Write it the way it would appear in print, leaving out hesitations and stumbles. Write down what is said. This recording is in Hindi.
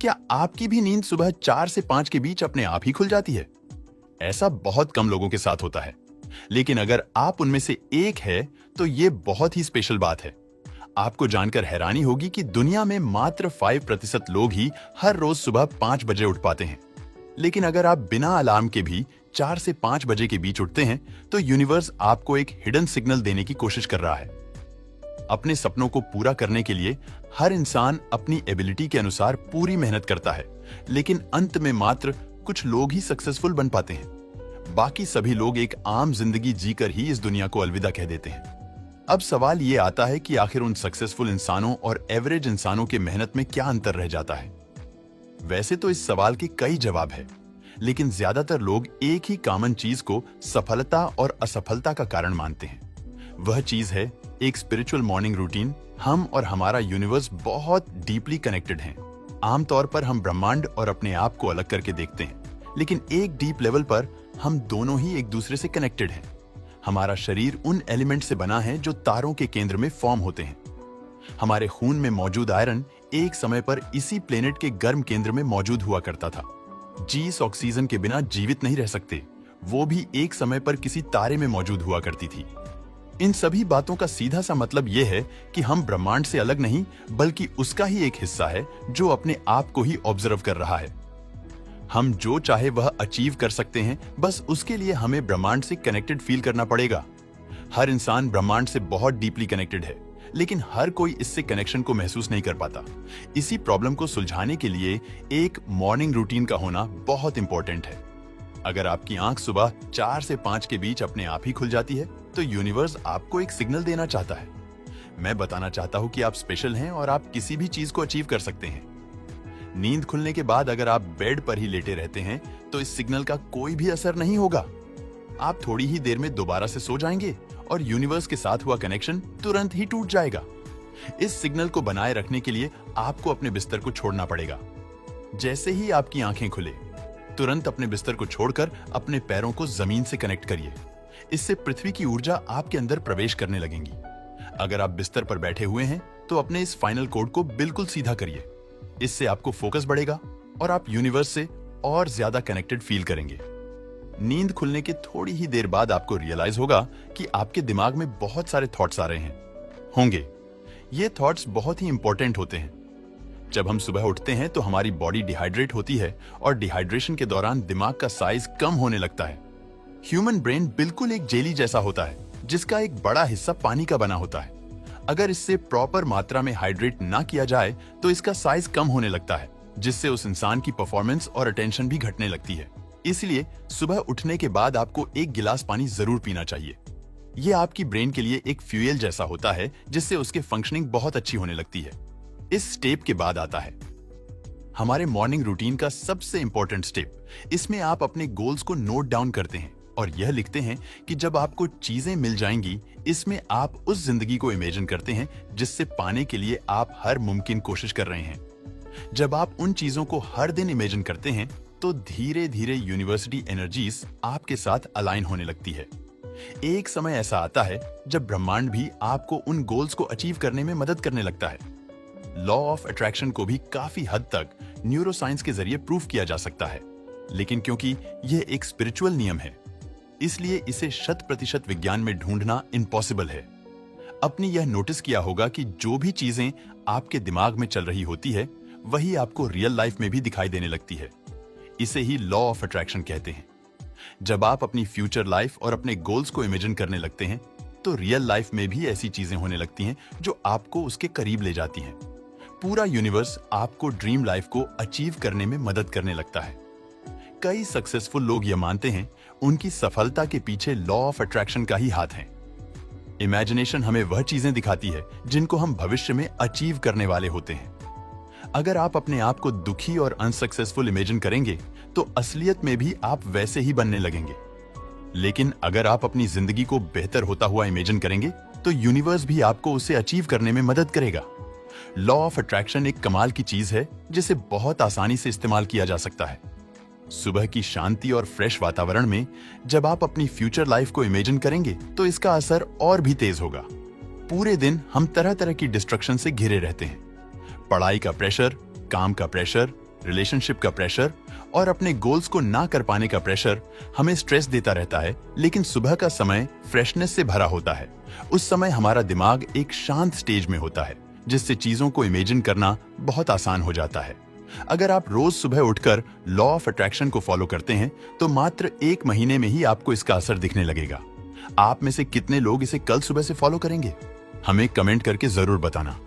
क्या आपकी भी नींद सुबह 4 से 5 के बीच अपने आप ही खुल जाती है? ऐसा बहुत कम लोगों के साथ होता है, लेकिन अगर आप उनमें से एक है तो ये बहुत ही स्पेशल बात है। आपको जानकर हैरानी होगी कि दुनिया में मात्र 5% लोग ही हर रोज सुबह 5 बजे उठ पाते हैं। लेकिन अगर आप बिना अलार्म के भी 4 से 5 बजे के बीच उठते हैं तो यूनिवर्स आपको एक हिडन सिग्नल देने की कोशिश कर रहा है। अपने सपनों को पूरा करने के लिए हर इंसान अपनी एबिलिटी के अनुसार पूरी मेहनत करता है, लेकिन अंत में मात्र कुछ लोग ही सक्सेसफुल बन पाते हैं। बाकी सभी लोग एक आम जिंदगी जीकर ही इस दुनिया को अलविदा कह देते हैं। अब सवाल ये आता है कि आखिर उन सक्सेसफुल इंसानों और एवरेज इंसानों के मेहनत में क्या अंतर रह जाता है? वैसे तो इस सवाल के कई जवाब है, लेकिन ज्यादातर लोग एक ही कॉमन चीज को सफलता और असफलता का कारण मानते हैं। वह चीज है एक स्पिरिचुअल मॉर्निंग रूटीन। हम और हमारा यूनिवर्स बहुत डीपली कनेक्टेड हैं। आमतौर पर हम ब्रह्मांड और अपने आप को अलग करके देखते हैं, लेकिन एक डीप लेवल पर हम दोनों ही एक दूसरे से कनेक्टेड हैं। हमारा शरीर उन एलिमेंट से बना है जो तारों के केंद्र में फॉर्म होते हैं। हमारे खून में मौजूद आयरन एक समय पर इसी प्लेनेट के गर्म केंद्र में मौजूद हुआ करता था। जीस ऑक्सीजन के बिना जीवित नहीं रह सकते, वो भी एक समय पर किसी तारे में मौजूद हुआ करती थी। इन सभी बातों का सीधा सा मतलब यह है कि हम ब्रह्मांड से अलग नहीं, बल्कि उसका ही एक हिस्सा है जो अपने आप को ही ऑब्जर्व कर रहा है। हम जो चाहे वह अचीव कर सकते हैं, बस उसके लिए हमें ब्रह्मांड से कनेक्टेड फील करना पड़ेगा। हर इंसान ब्रह्मांड से बहुत डीपली कनेक्टेड है, लेकिन हर कोई इससे कनेक्शन को महसूस नहीं कर पाता। इसी प्रॉब्लम को सुलझाने के लिए एक मॉर्निंग रूटीन का होना बहुत इंपॉर्टेंट है। अगर आपकी आंख सुबह 4 से 5 के बीच अपने आप ही खुल जाती है तो यूनिवर्स आपको एक सिग्नल देना चाहता है। मैं बताना चाहता हूं कि आप स्पेशल हैं और आप किसी भी चीज को अचीव कर सकते हैं। नींद खुलने के बाद अगर आप बेड पर ही लेटे रहते हैं तो इस सिग्नल का कोई भी असर नहीं होगा। आप थोड़ी ही देर में दोबारा से सो जाएंगे और यूनिवर्स के साथ हुआ कनेक्शन तुरंत ही टूट जाएगा। इस सिग्नल को बनाए रखने के लिए आपको अपने बिस्तर को छोड़ना पड़ेगा। जैसे ही आपकी आंखें खुले, तुरंत अपने बिस्तर को छोड़कर अपने पैरों को जमीन से कनेक्ट करिए। इससे पृथ्वी की ऊर्जा आपके अंदर प्रवेश करने लगेगी। अगर आप बिस्तर पर बैठे हुए हैं तो अपने इस फाइनल कोड को बिल्कुल सीधा करिए। इससे आपको फोकस बढ़ेगा और आप यूनिवर्स से और ज्यादा कनेक्टेड फील करेंगे। नींद खुलने के थोड़ी ही देर बाद आपको रियलाइज होगा कि आपके दिमाग में बहुत सारे थॉट्स आ रहे होंगे। ये थॉट्स बहुत ही इंपॉर्टेंट होते हैं। जब हम सुबह उठते हैं तो हमारी बॉडी डिहाइड्रेट होती है और डिहाइड्रेशन के दौरान दिमाग का साइज कम होने लगता है। ह्यूमन ब्रेन बिल्कुल एक जेली जैसा होता है, जिसका एक बड़ा हिस्सा पानी का बना होता है। अगर इससे प्रॉपर मात्रा में हाइड्रेट ना किया जाए तो इसका साइज कम होने लगता है, जिससे उस इंसान की परफॉर्मेंस और अटेंशन भी घटने लगती है। इसलिए सुबह उठने के बाद आपको 1 गिलास पानी जरूर पीना चाहिए। यह आपकी ब्रेन के लिए एक फ्यूल जैसा होता है, जिससे उसके फंक्शनिंग बहुत अच्छी होने लगती है। इस स्टेप के बाद आता है हमारे मॉर्निंग रूटीन का सबसे इंपॉर्टेंट स्टेप। इसमें आप अपने गोल्स को नोट डाउन करते हैं और यह लिखते हैं कि जब आपको चीजें मिल जाएंगी, इसमें आप उस जिंदगी को इमेजिन करते हैं जिससे पाने के लिए आप हर मुमकिन कोशिश कर रहे हैं। जब आप उन चीजों को हर दिन इमेजिन करते हैं तो धीरे धीरे यूनिवर्सिटी एनर्जीज आपके साथ अलाइन होने लगती है। एक समय ऐसा आता है जब ब्रह्मांड भी आपको उन गोल्स को अचीव करने में मदद करने लगता है। लॉ ऑफ अट्रैक्शन को भी काफी हद तक न्यूरोसाइंस के जरिए प्रूव किया जा सकता है, लेकिन क्योंकि यह एक स्पिरिचुअल नियम है, इसलिए इसे 100% विज्ञान में ढूंढना इम्पॉसिबल है। अपनी यह नोटिस किया होगा कि जो भी चीजें आपके दिमाग में चल रही होती है, वही आपको रियल लाइफ में भी दिखाई देने लगती है। इसे ही लॉ ऑफ अट्रैक्शन कहते हैं। जब आप अपनी फ्यूचर लाइफ और अपने गोल्स को इमेजिन करने लगते हैं, तो रियल लाइफ में भी ऐसी चीजें होने लगती हैं जो आपको उसके करीब ले जाती हैं। पूरा यूनिवर्स आपको ड्रीम लाइफ को अचीव करने में मदद करने लगता है। कई सक्सेसफुल लोग यह मानते हैं उनकी सफलता के पीछे लॉ ऑफ अट्रैक्शन का ही हाथ है। इमेजिनेशन हमें वह चीजें दिखाती है जिनको हम भविष्य में अचीव करने वाले होते हैं। अगर आप अपने आप को दुखी और अनसक्सेसफुल इमेजिन करेंगे तो असलियत में भी आप वैसे ही बनने लगेंगे। लेकिन अगर आप अपनी जिंदगी को बेहतर होता हुआ इमेजिन करेंगे तो यूनिवर्स भी आपको उसे अचीव करने में मदद करेगा। लॉ ऑफ अट्रैक्शन एक कमाल की चीज है जिसे बहुत आसानी से इस्तेमाल किया जा सकता है। सुबह की शांति और फ्रेश वातावरण में जब आप अपनी फ्यूचर लाइफ को इमेजिन करेंगे तो इसका असर और भी तेज होगा। पूरे दिन हम तरह तरह की डिस्ट्रक्शन से घिरे रहते हैं। पढ़ाई का प्रेशर, काम का प्रेशर, रिलेशनशिप का प्रेशर और अपने गोल्स को ना कर पाने का प्रेशर हमें स्ट्रेस देता रहता है, लेकिन सुबह का समय फ्रेशनेस से भरा होता है। उस समय हमारा दिमाग एक शांत स्टेज में होता है, जिससे चीजों को इमेजिन करना बहुत आसान हो जाता है। अगर आप रोज सुबह उठकर लॉ ऑफ अट्रैक्शन को फॉलो करते हैं, तो मात्र 1 महीने में ही आपको इसका असर दिखने लगेगा। आप में से कितने लोग इसे कल सुबह से फॉलो करेंगे? हमें कमेंट करके जरूर बताना।